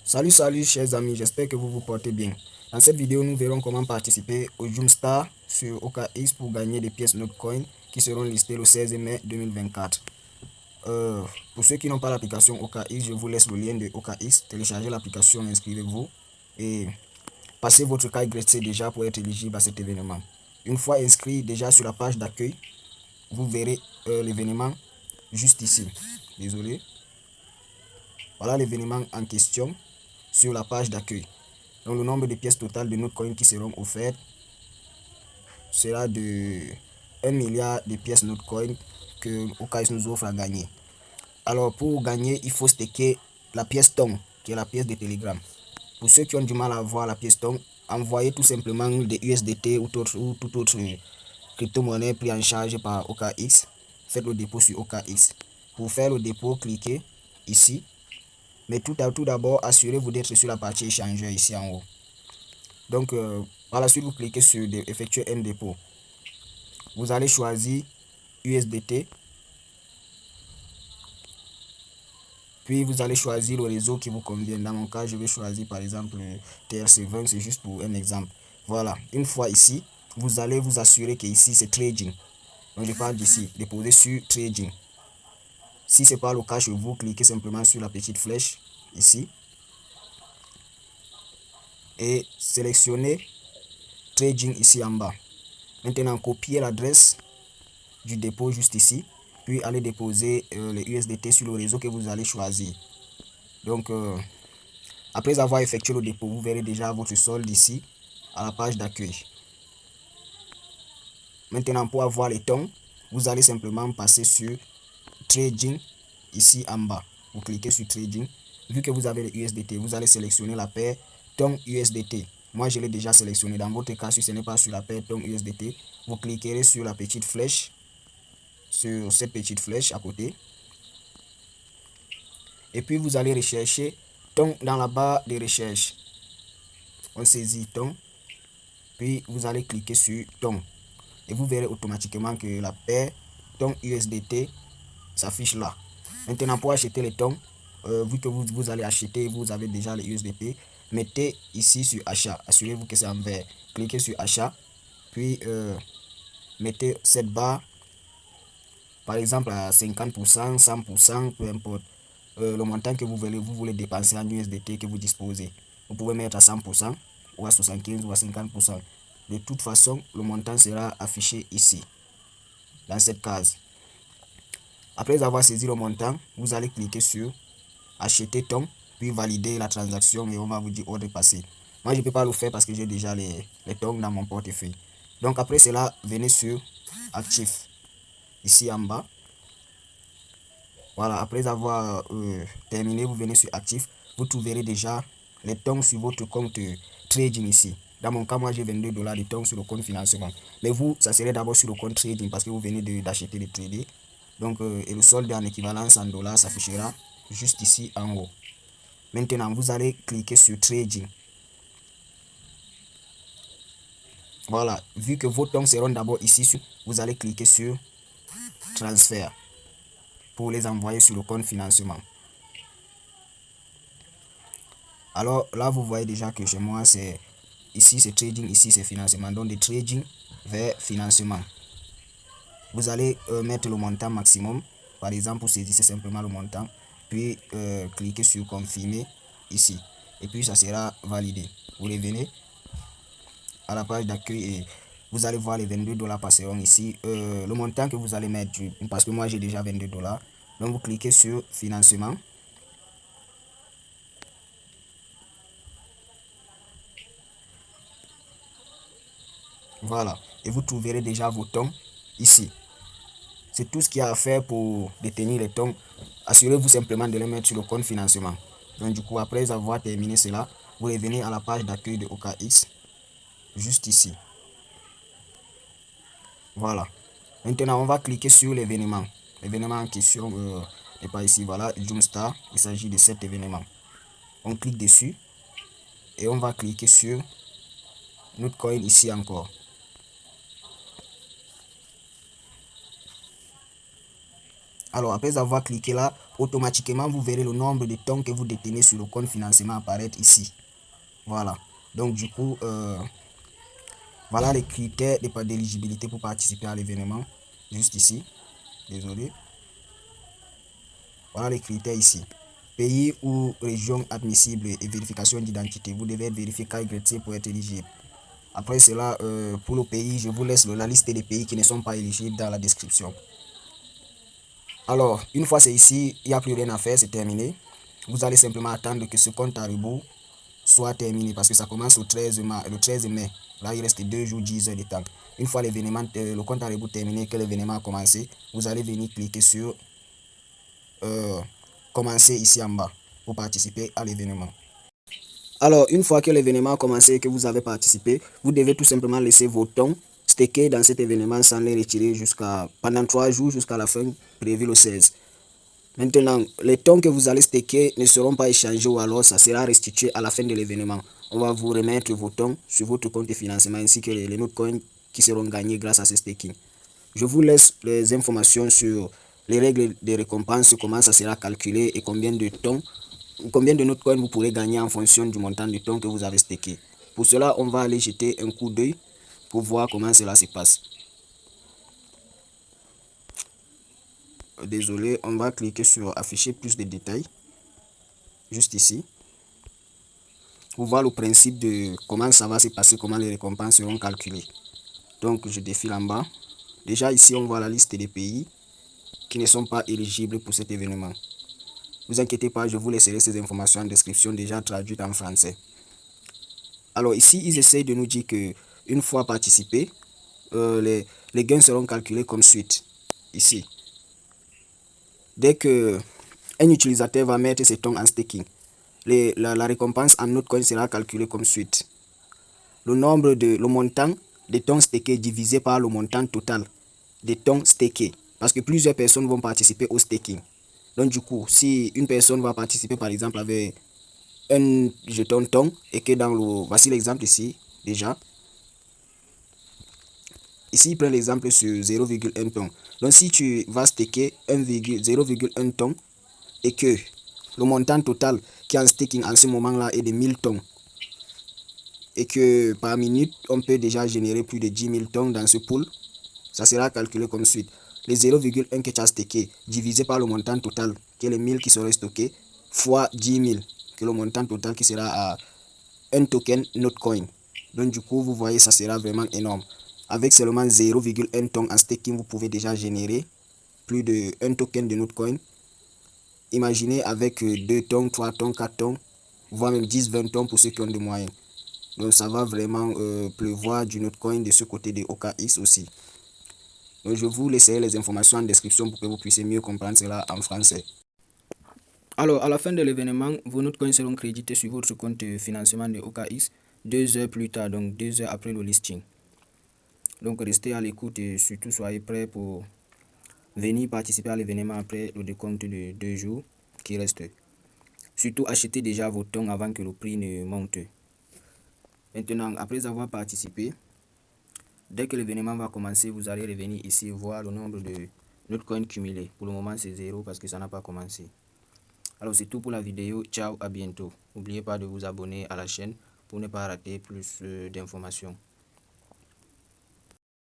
Salut chers amis, j'espère que vous vous portez bien. Dans cette vidéo, nous verrons comment participer au Joomstar sur OKX pour gagner des pièces Notcoin qui seront listées le 16 mai 2024. Pour ceux qui n'ont pas l'application OKX, je vous laisse le lien de OKX. Téléchargez l'application, inscrivez-vous et passez votre carte gratis déjà pour être éligible à cet événement. Une fois inscrit déjà sur la page d'accueil, vous verrez l'événement juste ici. Désolé. Voilà l'événement en question sur la page d'accueil. Donc le nombre de pièces totales de Notcoin qui seront offertes sera de 1 milliard de pièces Notcoin que OKX nous offre à gagner. Alors pour gagner, il faut staker la pièce TON, qui est la pièce de Telegram. Pour ceux qui ont du mal à voir la pièce TON, envoyez tout simplement des USDT ou toute autre crypto-monnaie pris en charge par OKX. Faites le dépôt sur OKX. Pour faire le dépôt, cliquez ici. Mais tout d'abord, assurez-vous d'être sur la partie échangeur ici en haut. Donc, par la suite, vous cliquez sur effectuer un dépôt. Vous allez choisir USDT. Puis, vous allez choisir le réseau qui vous convient. Dans mon cas, je vais choisir par exemple TRC20. C'est juste pour un exemple. Voilà. Une fois ici, vous allez vous assurer que ici, c'est trading. Donc, je parle d'ici. Déposer sur trading. Si ce n'est pas le cas chez vous, cliquez simplement sur la petite flèche ici. Et sélectionnez trading ici en bas. Maintenant, copiez l'adresse du dépôt juste ici, puis allez déposer les USDT sur le réseau que vous allez choisir. Donc, après avoir effectué le dépôt, vous verrez déjà votre solde ici à la page d'accueil. Maintenant, pour avoir les tons, vous allez simplement passer sur Trading ici en bas. Vous cliquez sur Trading. Vu que vous avez les USDT, vous allez sélectionner la paire ton USDT. Moi, je l'ai déjà sélectionné. Dans votre cas, si ce n'est pas sur la paire ton USDT, vous cliquerez sur la petite flèche, sur cette petite flèche à côté. Et puis, vous allez rechercher ton dans la barre de recherche. On saisit ton. Puis, vous allez cliquer sur ton. Et vous verrez automatiquement que la paire ton USDT s'affiche là. Maintenant, pour acheter les tons, vu que vous allez acheter, vous avez déjà les USDT, mettez ici sur achat. Assurez-vous que c'est en vert. Cliquez sur achat. Puis, mettez cette barre, par exemple, à 50%, 100%, peu importe. Le montant que vous voulez dépenser en USDT que vous disposez. Vous pouvez mettre à 100% ou à 75% ou à 50%. De toute façon, le montant sera affiché ici, dans cette case. Après avoir saisi le montant, vous allez cliquer sur acheter ton, puis valider la transaction et on va vous dire ordre passé. Moi, je ne peux pas le faire parce que j'ai déjà les tons dans mon portefeuille. Donc après cela, venez sur actif, ici en bas. Voilà, après avoir terminé, vous venez sur actif. Vous trouverez déjà les tons sur votre compte trading ici. Dans mon cas, moi j'ai 22 $ de tons sur le compte financement. Mais vous, ça serait d'abord sur le compte trading parce que vous venez d'acheter des trades. Donc, et le solde en équivalence en dollars s'affichera juste ici en haut. Maintenant, vous allez cliquer sur trading. Voilà, vu que vos tons seront d'abord ici, vous allez cliquer sur transfert pour les envoyer sur le compte financement. Alors là, vous voyez déjà que chez moi, c'est ici c'est trading, ici c'est financement. Donc de trading vers financement. Vous allez mettre le montant maximum. Par exemple, pour saisir simplement le montant. Puis cliquez sur confirmer ici. Et puis ça sera validé. Vous revenez à la page d'accueil et vous allez voir les 22 $ passeront ici. Le montant que vous allez mettre, parce que moi j'ai déjà 22 $. Donc vous cliquez sur financement. Voilà. Et vous trouverez déjà vos tons ici. C'est tout ce qu'il y a à faire pour détenir les tons. Assurez-vous simplement de les mettre sur le compte financement. Donc du coup, après avoir terminé cela, vous revenez à la page d'accueil de OKX. Juste ici. Voilà. Maintenant, on va cliquer sur l'événement. L'événement en question n'est pas ici. Voilà, Joomstar. Il s'agit de cet événement. On clique dessus. Et on va cliquer sur notre coin ici encore. Alors, après avoir cliqué là, automatiquement, vous verrez le nombre de temps que vous détenez sur le compte financement apparaître ici. Voilà. Donc, du coup, voilà les critères d'éligibilité pour participer à l'événement. Juste ici. Désolé. Voilà les critères ici. Pays ou région admissible et vérification d'identité. Vous devez être vérifié KYC pour être éligible. Après cela, pour le pays, je vous laisse la liste des pays qui ne sont pas éligibles dans la description. Alors, une fois c'est ici, il n'y a plus rien à faire, c'est terminé. Vous allez simplement attendre que ce compte à rebours soit terminé parce que ça commence le 13 mai. Là, il reste 2 jours, 10 heures de temps. Une fois l'événement, le compte à rebours terminé, que l'événement a commencé, vous allez venir cliquer sur commencer ici en bas pour participer à l'événement. Alors, une fois que l'événement a commencé et que vous avez participé, vous devez tout simplement laisser vos tons stacker dans cet événement sans les retirer pendant 3 jours jusqu'à la fin prévue le 16. Maintenant, les tons que vous allez stacker ne seront pas échangés ou alors ça sera restitué à la fin de l'événement. On va vous remettre vos tons sur votre compte de financement ainsi que les Notcoins qui seront gagnés grâce à ce staking. Je vous laisse les informations sur les règles de récompense, comment ça sera calculé et combien de Notcoins vous pourrez gagner en fonction du montant de tons que vous avez stacké. Pour cela, on va aller jeter un coup d'œil pour voir comment cela se passe. Désolé, on va cliquer sur afficher plus de détails. Juste ici. Pour voir le principe de comment ça va se passer, comment les récompenses seront calculées. Donc, je défile en bas. Déjà, ici, on voit la liste des pays qui ne sont pas éligibles pour cet événement. Ne vous inquiétez pas, je vous laisserai ces informations en description déjà traduites en français. Alors ici, ils essayent de nous dire que une fois participé, les gains seront calculés comme suite. Ici. Dès que un utilisateur va mettre ses tons en staking, la récompense en Notcoin sera calculée comme suite. Le montant des tons stakés divisé par le montant total des tons stakés. Parce que plusieurs personnes vont participer au staking. Donc du coup, si une personne va participer par exemple avec un jeton ton et que dans le... Voici l'exemple ici, déjà. Ici, il prend l'exemple sur 0,1 ton. Donc si tu vas staker 0,1 ton et que le montant total qui est en staking en ce moment-là est de 1000 tons et que par minute, on peut déjà générer plus de 10 000 tons dans ce pool, ça sera calculé comme suite. Les 0,1 que tu as stacké divisé par le montant total, qui est les 1000 qui seraient stockés, fois 10 000, que le montant total qui sera à un token Notcoin. Donc du coup, vous voyez, ça sera vraiment énorme. Avec seulement 0,1 ton en staking, vous pouvez déjà générer plus de 1 token de Notcoin. Imaginez avec 2 tons, 3 tons, 4 tons, voire même 10, 20 tons pour ceux qui ont des moyens. Donc ça va vraiment pleuvoir du Notcoin de ce côté de OKX aussi. Donc je vous laisserai les informations en description pour que vous puissiez mieux comprendre cela en français. Alors à la fin de l'événement, vos Notcoins seront crédités sur votre compte de financement de OKX 2 heures plus tard, donc 2 heures après le listing. Donc restez à l'écoute et surtout soyez prêts pour venir participer à l'événement après le décompte de 2 jours qui reste. Surtout achetez déjà vos tons avant que le prix ne monte. Maintenant, après avoir participé, dès que l'événement va commencer, vous allez revenir ici voir le nombre de Notcoins cumulés. Pour le moment, c'est 0 parce que ça n'a pas commencé. Alors, c'est tout pour la vidéo. Ciao, à bientôt. N'oubliez pas de vous abonner à la chaîne pour ne pas rater plus d'informations.